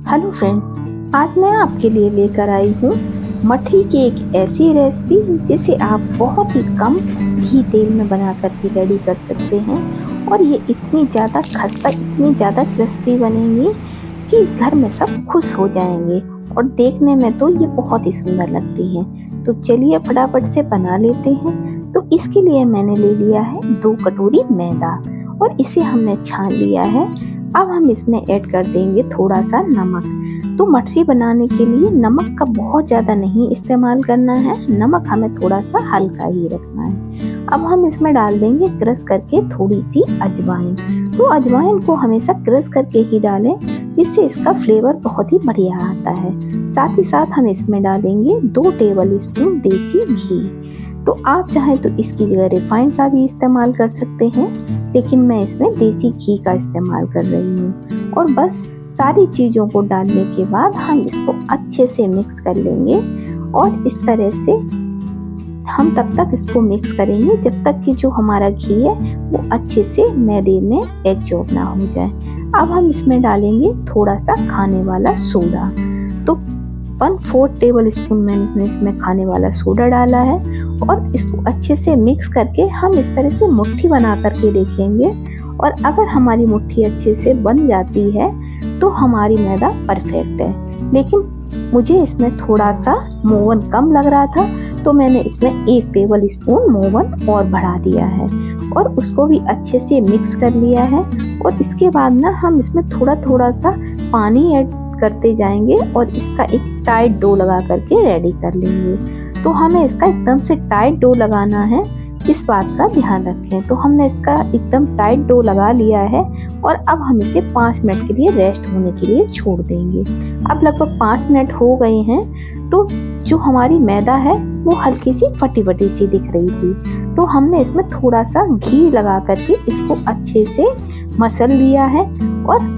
Hello friends, आज मैं आपके लिए लेकर आई हूँ मठरी की एक ऐसी रेसिपी जिसे आप बहुत ही कम घी तेल में बना करके रेडी कर सकते हैं। और ये इतनी ज़्यादा खस्ता, इतनी ज़्यादा क्रिस्पी बनेंगी कि घर में सब खुश हो जाएंगे। और देखने में तो ये बहुत ही सुंदर लगती हैं। तो चलिए फटाफट से बना लेते हैं। तो इसके लिए मैंने ले लिया है 2 कटोरी मैदा और इसे हमने छान लिया है। अब हम इसमें ऐड कर देंगे थोड़ा सा नमक। तो मठरी बनाने के लिए नमक का बहुत ज़्यादा नहीं इस्तेमाल करना है, नमक हमें थोड़ा सा हल्का ही रखना है। अब हम इसमें डाल देंगे क्रश करके थोड़ी सी अजवाइन। तो अजवाइन को हमेशा क्रश करके ही डालें, इससे इसका फ्लेवर बहुत ही बढ़िया आता है। साथ ही साथ हम इसमें डालेंगे 2 टेबल स्पून देसी घी। तो आप चाहें तो इसकी जगह रिफाइंड का भी इस्तेमाल कर सकते हैं, लेकिन मैं इसमें देसी घी का इस्तेमाल कर रही हूँ। और बस सारी चीज़ों को डालने के बाद हम इसको अच्छे से मिक्स कर लेंगे। और इस तरह से हम तब तक इसको मिक्स करेंगे जब तक कि जो हमारा घी है वो अच्छे से मैदे में एब्जॉर्ब ना हो जाए। अब हम इसमें डालेंगे थोड़ा सा खाने वाला सोडा। तो 1/4 टेबल स्पून मैंने इसमें खाने वाला सोडा डाला है। और इसको अच्छे से मिक्स करके हम इस तरह से मुट्ठी बना करके देखेंगे। और अगर हमारी मुट्ठी अच्छे से बन जाती है तो हमारी मैदा परफेक्ट है। लेकिन मुझे इसमें थोड़ा सा मोवन कम लग रहा था, तो मैंने इसमें 1 टेबल स्पून मोवन और बढ़ा दिया है और उसको भी अच्छे से मिक्स कर लिया है। और इसके बाद ना हम इसमें थोड़ा थोड़ा सा पानी ऐड करते जाएंगे और इसका एक टाइट डो लगा करके रेडी कर लेंगे। तो हमें इसका एकदम से टाइट डो लगाना है, इस बात का ध्यान रखें। तो हमने इसका एकदम टाइट डो लगा लिया है और अब हम इसे 5 मिनट के लिए रेस्ट होने के लिए छोड़ देंगे। अब लगभग 5 मिनट हो गए हैं। तो जो हमारी मैदा है वो हल्की सी फटी फटी सी दिख रही थी, तो हमने इसमें थोड़ा सा घी लगा करके इसको अच्छे से मसल लिया है और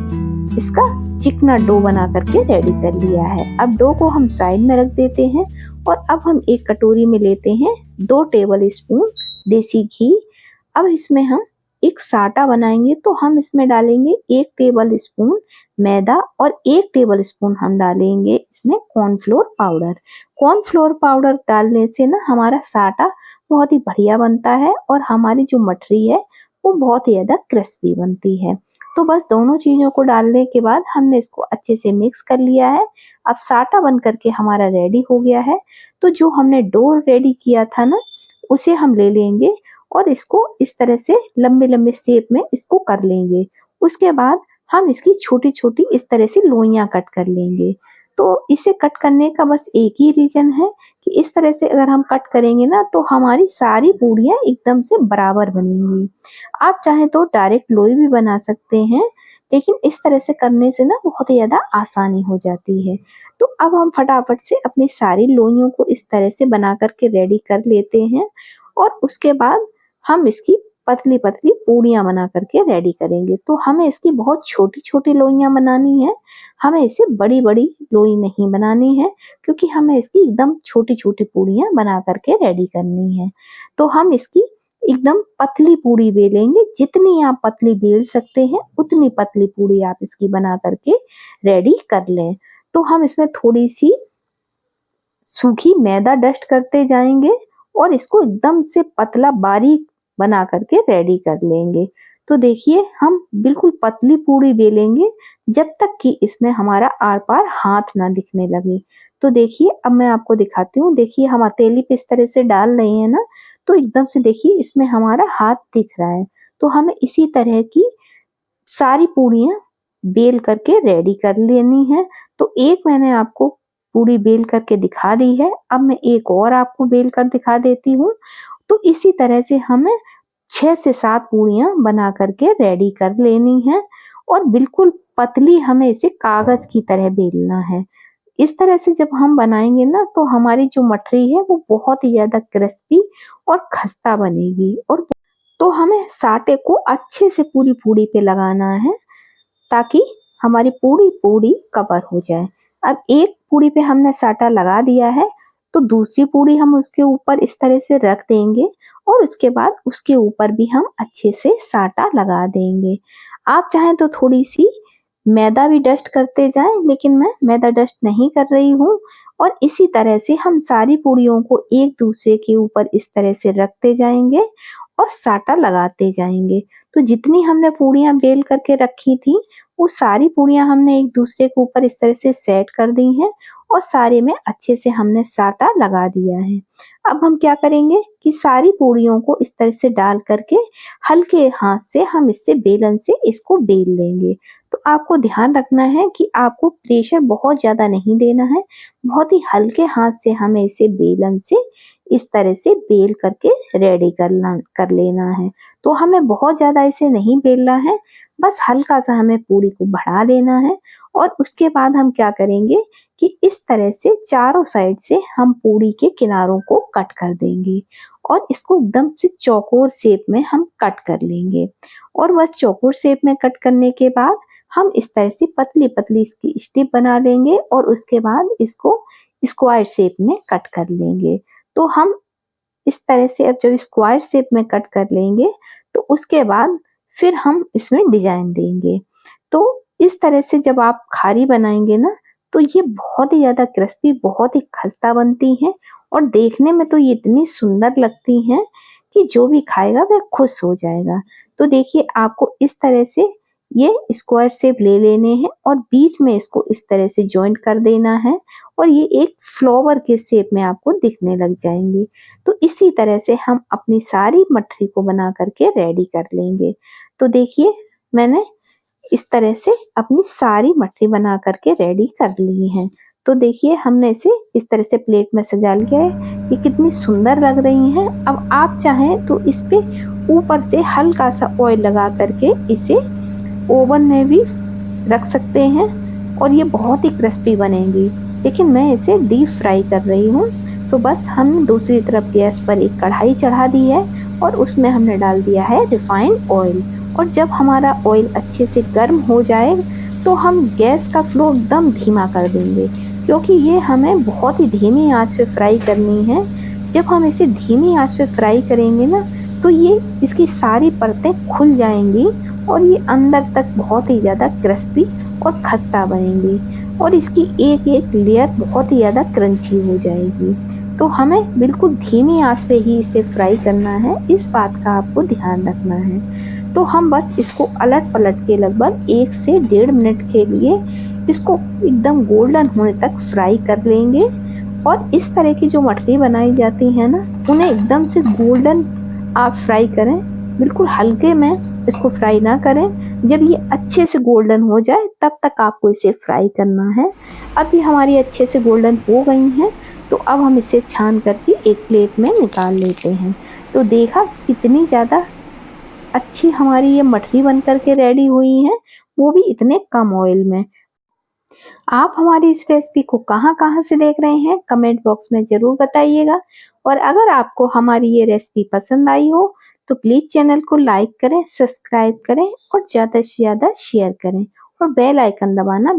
इसका चिकना डो बना करके रेडी कर लिया है। अब डो को हम साइड में रख देते हैं और अब हम एक कटोरी में लेते हैं 2 टेबल स्पून देसी घी। अब इसमें हम एक साटा बनाएंगे, तो हम इसमें डालेंगे 1 टेबल स्पून मैदा और 1 टेबल स्पून हम डालेंगे इसमें कॉर्नफ्लोर पाउडर। कॉर्नफ्लोर पाउडर डालने से ना हमारा साटा बहुत ही बढ़िया बनता है और हमारी जो मठरी है वो बहुत ही ज्यादा क्रिस्पी बनती है। तो बस दोनों चीजों को डालने के बाद हमने इसको अच्छे से मिक्स कर लिया है। अब साटा बन करके हमारा रेडी हो गया है। तो जो हमने डो रेडी किया था ना, उसे हम ले लेंगे और इसको इस तरह से लंबे लंबे शेप में इसको कर लेंगे। उसके बाद हम इसकी छोटी छोटी इस तरह से लोइयां कट कर लेंगे। तो इसे कट करने का बस एक ही रीजन है कि इस तरह से अगर हम कट करेंगे ना तो हमारी सारी पूड़ियाँ एकदम से बराबर बनेंगी। आप चाहें तो डायरेक्ट लोई भी बना सकते हैं, लेकिन इस तरह से करने से ना बहुत ही ज़्यादा आसानी हो जाती है। तो अब हम फटाफट से अपनी सारी लोइयों को इस तरह से बना करके रेडी कर लेते हैं और उसके बाद हम इसकी पतली पतली पूड़ियाँ बना करके रेडी करेंगे। तो हमें इसकी बहुत छोटी छोटी लोइयाँ बनानी है, हमें इसे बड़ी बड़ी लोई नहीं बनानी है, क्योंकि हमें इसकी एकदम छोटी छोटी पूड़ियाँ बना करके रेडी करनी है। तो हम इसकी एकदम पतली पूड़ी बेलेंगे, जितनी आप पतली बेल सकते हैं उतनी पतली पूड़ी आप इसकी बना करके रेडी कर लें। तो हम इसमें थोड़ी सी सूखी मैदा डस्ट करते जाएंगे और इसको एकदम से पतला बारीक बना करके रेडी कर लेंगे। तो देखिए हम बिल्कुल पतली पूड़ी बेलेंगे जब तक कि इसमें हमारा आर पार हाथ ना दिखने लगे। तो देखिए अब मैं आपको दिखाती हूँ। देखिए हम हथेली पे इस तरह से डाल रहे हैं ना, तो एकदम से देखिए इसमें हमारा हाथ दिख रहा है। तो हमें इसी तरह की सारी पूड़ियाँ बेल करके रेडी कर लेनी है। तो एक मैंने आपको पूड़ी बेल करके दिखा दी है, अब मैं एक और आपको बेल कर दिखा देती हूँ। तो इसी तरह से हमें 6 से 7 पूड़ियाँ बना करके रेडी कर लेनी है और बिल्कुल पतली हमें इसे कागज की तरह बेलना है। इस तरह से जब हम बनाएंगे ना तो हमारी जो मठरी है वो बहुत ही ज्यादा क्रिस्पी और खस्ता बनेगी। और तो हमें साटे को अच्छे से पूरी पूड़ी पे लगाना है ताकि हमारी पूरी पूड़ी कवर हो जाए। अब एक पूड़ी पे हमने साटा लगा दिया है, तो दूसरी पूड़ी हम उसके ऊपर इस तरह से रख देंगे और उसके बाद उसके ऊपर भी हम अच्छे से साटा लगा देंगे। आप चाहें तो थोड़ी सी मैदा भी डस्ट करते जाएं, लेकिन मैं मैदा डस्ट नहीं कर रही हूँ। और इसी तरह से हम सारी पूड़ियों को एक दूसरे के ऊपर इस तरह से रखते जाएंगे और साटा लगाते जाएंगे। तो जितनी हमने पूड़ियाँ बेल करके रखी थी, वो सारी पूड़ियाँ हमने एक दूसरे के ऊपर इस तरह से सेट कर दी हैं और सारे में अच्छे से हमने साटा लगा दिया है। अब हम क्या करेंगे कि सारी पूड़ियों को इस तरह से डाल करके हल्के हाथ से हम इससे बेलन से इसको बेल लेंगे। तो आपको ध्यान रखना है कि आपको प्रेशर बहुत ज़्यादा नहीं देना है, बहुत ही हल्के हाथ से हमें इसे बेलन से इस तरह से बेल करके रेडी कर लेना है। तो हमें बहुत ज़्यादा इसे नहीं बेलना है, बस हल्का सा हमें पूरी को बढ़ा देना है। और उसके बाद हम क्या करेंगे कि इस तरह से चारों साइड से हम पूरी के किनारों को कट कर देंगे और इसको एकदम से चौकोर शेप में हम कट कर लेंगे। और बस चौकोर शेप में कट करने के बाद हम इस तरह से पतली पतली इसकी स्ट्रिप बना लेंगे और उसके बाद इसको स्क्वायर शेप में कट कर लेंगे। तो हम इस तरह से अब जब स्क्वायर शेप में कट कर लेंगे तो उसके बाद फिर हम इसमें डिजाइन देंगे। तो इस तरह से जब आप खारी बनाएंगे ना, तो ये बहुत ही ज्यादा क्रिस्पी, बहुत ही खस्ता बनती हैं और देखने में तो ये इतनी सुंदर लगती हैं कि जो भी खाएगा वह खुश हो जाएगा। तो देखिए, आपको इस तरह से ये स्क्वायर शेप ले लेने हैं और बीच में इसको इस तरह से जॉइंट कर देना है और ये एक फ्लावर के शेप में आपको दिखने लग जाएंगे। तो इसी तरह से हम अपनी सारी मठरी को बना करके रेडी कर लेंगे। तो देखिए, मैंने इस तरह से अपनी सारी मठरी बना करके रेडी कर ली है। तो देखिए, हमने इसे इस तरह से प्लेट में सजा लिया है। ये कितनी सुंदर लग रही हैं। अब आप चाहें तो इस पे ऊपर से हल्का सा ऑयल लगा करके इसे ओवन में भी रख सकते हैं और ये बहुत ही क्रिस्पी बनेंगी, लेकिन मैं इसे डीप फ्राई कर रही हूँ। तो बस हम दूसरी तरफ गैस पर एक कढ़ाई चढ़ा दी है और उसमें हमने डाल दिया है रिफाइंड ऑयल। और जब हमारा ऑयल अच्छे से गर्म हो जाए तो हम गैस का फ्लो एकदम धीमा कर देंगे, क्योंकि ये हमें बहुत ही धीमी आंच पे फ्राई करनी है। जब हम इसे धीमी आंच पे फ्राई करेंगे ना, तो ये इसकी सारी परतें खुल जाएंगी और ये अंदर तक बहुत ही ज़्यादा क्रिस्पी और खस्ता बनेंगी और इसकी एक एक लेयर बहुत ही ज़्यादा क्रंची हो जाएगी। तो हमें बिल्कुल धीमी आंच पे ही इसे फ्राई करना है, इस बात का आपको ध्यान रखना है। तो हम बस इसको अलट पलट के लगभग 1 से 1.5 मिनट के लिए इसको एकदम गोल्डन होने तक फ्राई कर लेंगे। और इस तरह की जो मठरी बनाई जाती है ना, उन्हें एकदम से गोल्डन आप फ्राई करें, बिल्कुल हल्के में इसको फ्राई ना करें। जब ये अच्छे से गोल्डन हो जाए तब तक आपको इसे फ्राई करना है। अब ये हमारी अच्छे से गोल्डन हो गई हैं, तो अब हम इसे छान करके एक प्लेट में निकाल लेते हैं। तो देखा कितनी ज़्यादा अच्छी हमारी ये मठरी बन करके रेडी हुई हैं, वो भी इतने कम ऑयल में। आप हमारी इस रेसिपी को कहाँ-कहाँ से देख रहे हैं, कमेंट बॉक्स में ज़रूर बताइएगा। और अगर आपको हमारी ये रेसिपी पसंद आई हो तो प्लीज़ चैनल को लाइक करें, सब्सक्राइब करें और ज़्यादा से ज़्यादा शेयर करें और बेल आइकन दबाना